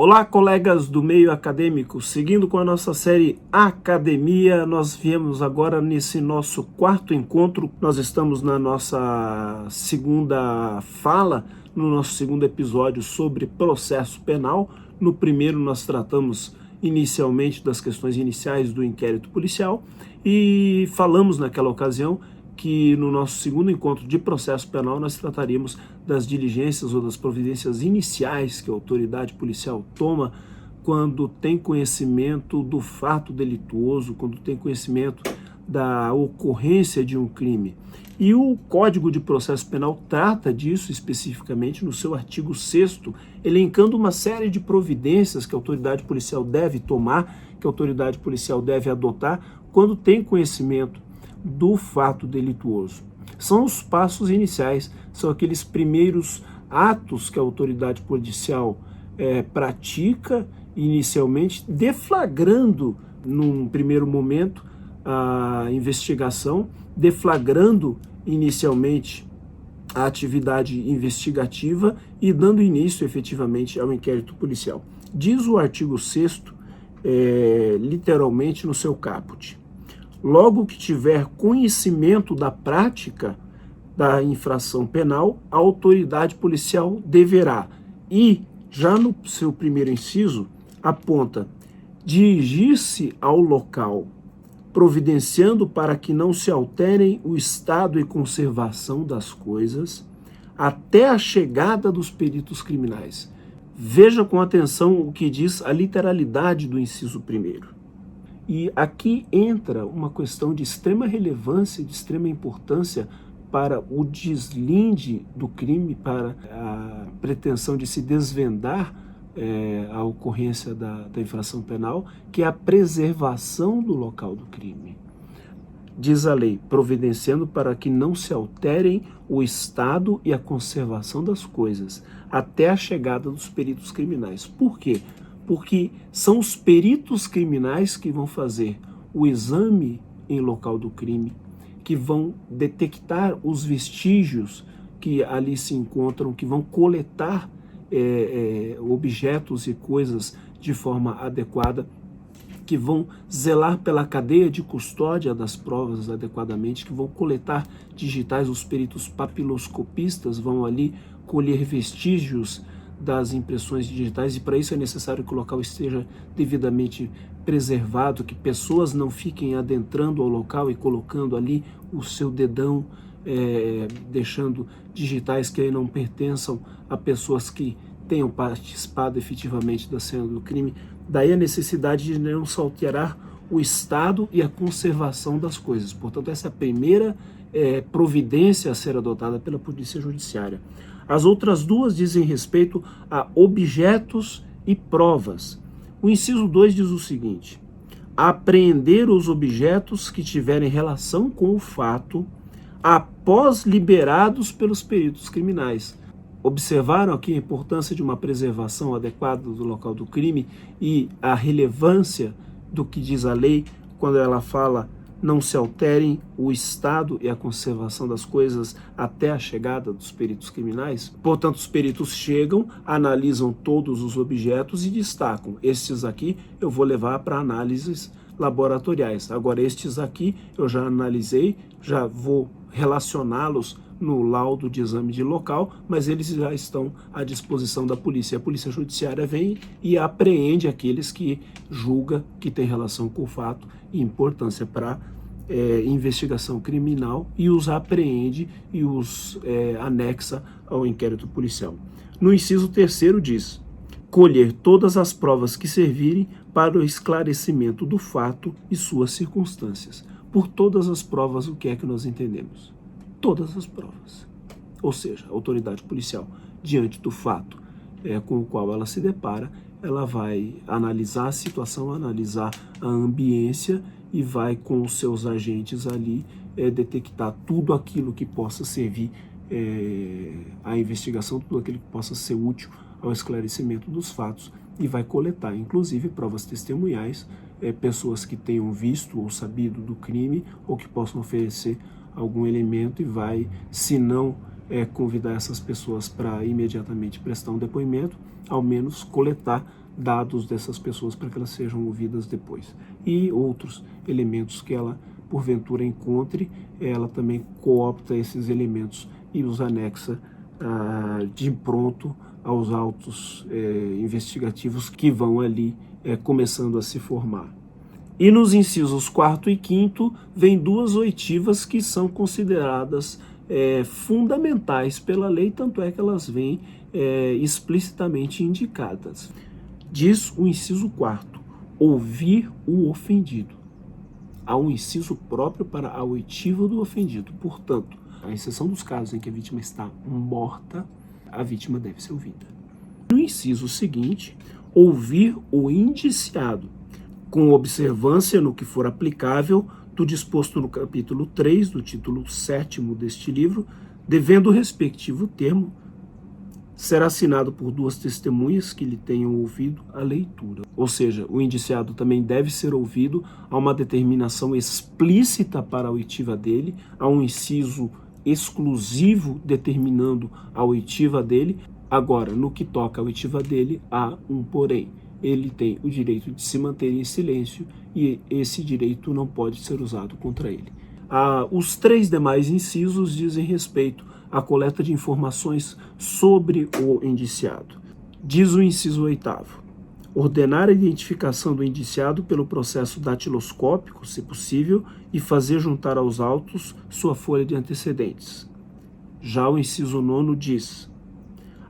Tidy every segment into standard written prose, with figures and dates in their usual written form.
Olá, colegas do meio acadêmico. Seguindo com a nossa série Academia, nós viemos agora nesse nosso quarto encontro. Nós estamos na nossa segunda fala, no nosso segundo episódio sobre processo penal. No primeiro nós tratamos inicialmente das questões iniciais do inquérito policial e falamos naquela ocasião que no nosso segundo encontro de processo penal nós trataríamos das diligências ou das providências iniciais que a autoridade policial toma quando tem conhecimento do fato delituoso, quando tem conhecimento da ocorrência de um crime. E o Código de Processo Penal trata disso especificamente no seu artigo 6º, elencando uma série de providências que a autoridade policial deve tomar, que a autoridade policial deve adotar quando tem conhecimento do fato delituoso. São os passos iniciais, são aqueles primeiros atos que a autoridade policial pratica inicialmente, deflagrando num primeiro momento a investigação, deflagrando inicialmente a atividade investigativa e dando início efetivamente ao inquérito policial. Diz o artigo 6º, literalmente no seu caput: logo que tiver conhecimento da prática da infração penal, a autoridade policial deverá, e já no seu primeiro inciso, aponta, dirigir-se ao local, providenciando para que não se alterem o estado e conservação das coisas, até a chegada dos peritos criminais. Veja com atenção o que diz a literalidade do inciso 1º. E aqui entra uma questão de extrema relevância, de extrema importância para o deslinde do crime, para a pretensão de se desvendar a ocorrência da infração penal, que é a preservação do local do crime. Diz a lei, providenciando para que não se alterem o estado e a conservação das coisas, até a chegada dos peritos criminais. Por quê? Porque são os peritos criminais que vão fazer o exame em local do crime, que vão detectar os vestígios que ali se encontram, que vão coletar objetos e coisas de forma adequada, que vão zelar pela cadeia de custódia das provas adequadamente, que vão coletar digitais. Os peritos papiloscopistas vão ali colher vestígios das impressões digitais, e para isso é necessário que o local esteja devidamente preservado, que pessoas não fiquem adentrando ao local e colocando ali o seu dedão, deixando digitais que aí não pertençam a pessoas que tenham participado efetivamente da cena do crime. Daí a necessidade de não se alterar o estado e a conservação das coisas. Portanto, essa é a primeira providência a ser adotada pela Polícia Judiciária. As outras duas dizem respeito a objetos e provas. O inciso 2 diz o seguinte: apreender os objetos que tiverem relação com o fato após liberados pelos peritos criminais. Observaram aqui a importância de uma preservação adequada do local do crime e a relevância do que diz a lei quando ela fala não se alterem o estado e a conservação das coisas até a chegada dos peritos criminais? Portanto, os peritos chegam, analisam todos os objetos e destacam: estes aqui eu vou levar para análises laboratoriais. Agora, estes aqui eu já analisei, já vou relacioná-los no laudo de exame de local, mas eles já estão à disposição da polícia. A Polícia Judiciária vem e apreende aqueles que julga que tem relação com o fato e importância para investigação criminal, e os apreende e os anexa ao inquérito policial. No inciso 3º diz: colher todas as provas que servirem para o esclarecimento do fato e suas circunstâncias. Por todas as provas, o que é que nós entendemos? Todas as provas. Ou seja, a autoridade policial, diante do fato com o qual ela se depara, ela vai analisar a situação, analisar a ambiência e vai com os seus agentes ali detectar tudo aquilo que possa servir à investigação, tudo aquilo que possa ser útil ao esclarecimento dos fatos, e vai coletar, inclusive, provas testemunhais, pessoas que tenham visto ou sabido do crime ou que possam oferecer algum elemento, e vai, se não convidar essas pessoas para imediatamente prestar um depoimento, ao menos coletar dados dessas pessoas para que elas sejam ouvidas depois. E outros elementos que ela, porventura, encontre, ela também coopta esses elementos e os anexa de pronto aos autos investigativos que vão ali começando a se formar. E nos incisos 4º e 5º, vem duas oitivas que são consideradas fundamentais pela lei, tanto é que elas vêm explicitamente indicadas. Diz o inciso 4º, ouvir o ofendido. Há um inciso próprio para a oitiva do ofendido. Portanto, à exceção dos casos em que a vítima está morta, a vítima deve ser ouvida. No inciso seguinte, ouvir o indiciado, com observância no que for aplicável do disposto no capítulo 3 do título 7º deste livro, devendo o respectivo termo ser assinado por duas testemunhas que lhe tenham ouvido a leitura. Ou seja, o indiciado também deve ser ouvido, há uma determinação explícita para a oitiva dele, há um inciso exclusivo determinando a oitiva dele. Agora, no que toca a oitiva dele, há um porém. Ele tem o direito de se manter em silêncio e esse direito não pode ser usado contra ele. Os 3 demais incisos dizem respeito à coleta de informações sobre o indiciado. Diz o inciso 8º, ordenar a identificação do indiciado pelo processo datiloscópico, se possível, e fazer juntar aos autos sua folha de antecedentes. Já o inciso 9º diz: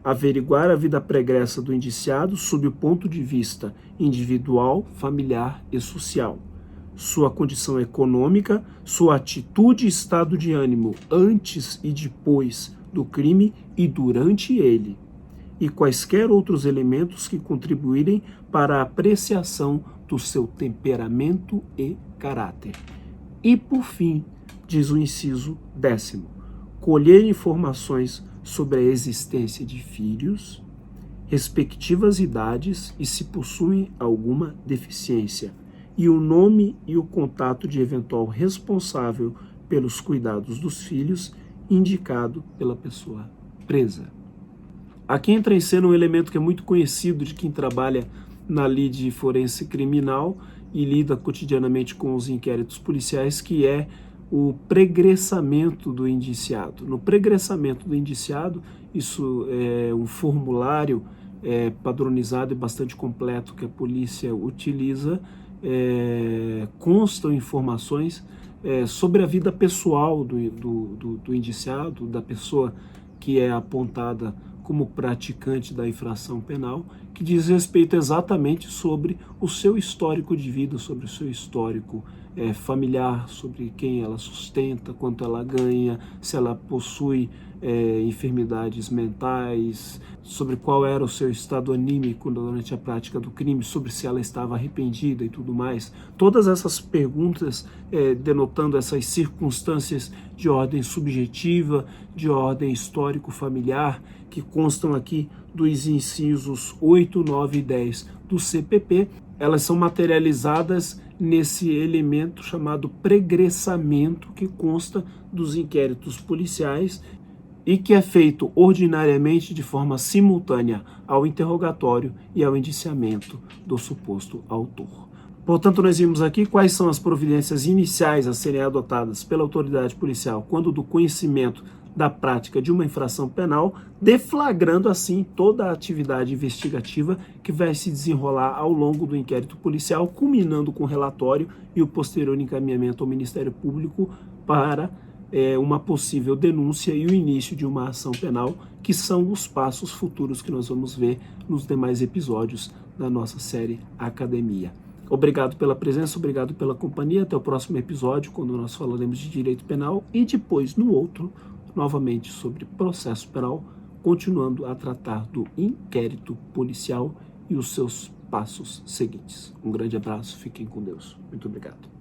averiguar a vida pregressa do indiciado sob o ponto de vista individual, familiar e social, sua condição econômica, sua atitude e estado de ânimo antes e depois do crime e durante ele, e quaisquer outros elementos que contribuírem para a apreciação do seu temperamento e caráter. E, por fim, diz o inciso 10º, colher informações sobre a existência de filhos, respectivas idades e se possuem alguma deficiência, e o nome e o contato de eventual responsável pelos cuidados dos filhos, indicado pela pessoa presa. Aqui entra em cena um elemento que é muito conhecido de quem trabalha na lide forense criminal e lida cotidianamente com os inquéritos policiais, que é o pregressamento do indiciado. No pregressamento do indiciado, isso é um formulário padronizado e bastante completo que a polícia utiliza, constam informações sobre a vida pessoal do indiciado, da pessoa que é apontada como praticante da infração penal, que diz respeito exatamente sobre o seu histórico de vida, sobre o seu histórico familiar, sobre quem ela sustenta, quanto ela ganha, se ela possui enfermidades mentais, sobre qual era o seu estado anímico durante a prática do crime, sobre se ela estava arrependida e tudo mais. Todas essas perguntas denotando essas circunstâncias de ordem subjetiva, de ordem histórico-familiar, que constam aqui dos incisos 8, 9 e 10 do CPP, elas são materializadas nesse elemento chamado pregressamento, que consta dos inquéritos policiais e que é feito ordinariamente de forma simultânea ao interrogatório e ao indiciamento do suposto autor. Portanto, nós vimos aqui quais são as providências iniciais a serem adotadas pela autoridade policial quando do conhecimento da prática de uma infração penal, deflagrando assim toda a atividade investigativa que vai se desenrolar ao longo do inquérito policial, culminando com o relatório e o posterior encaminhamento ao Ministério Público para uma possível denúncia e o início de uma ação penal, que são os passos futuros que nós vamos ver nos demais episódios da nossa série Academia. Obrigado pela presença, obrigado pela companhia. Até o próximo episódio, quando nós falaremos de direito penal e depois, no outro, novamente sobre processo penal, continuando a tratar do inquérito policial e os seus passos seguintes. Um grande abraço, fiquem com Deus. Muito obrigado.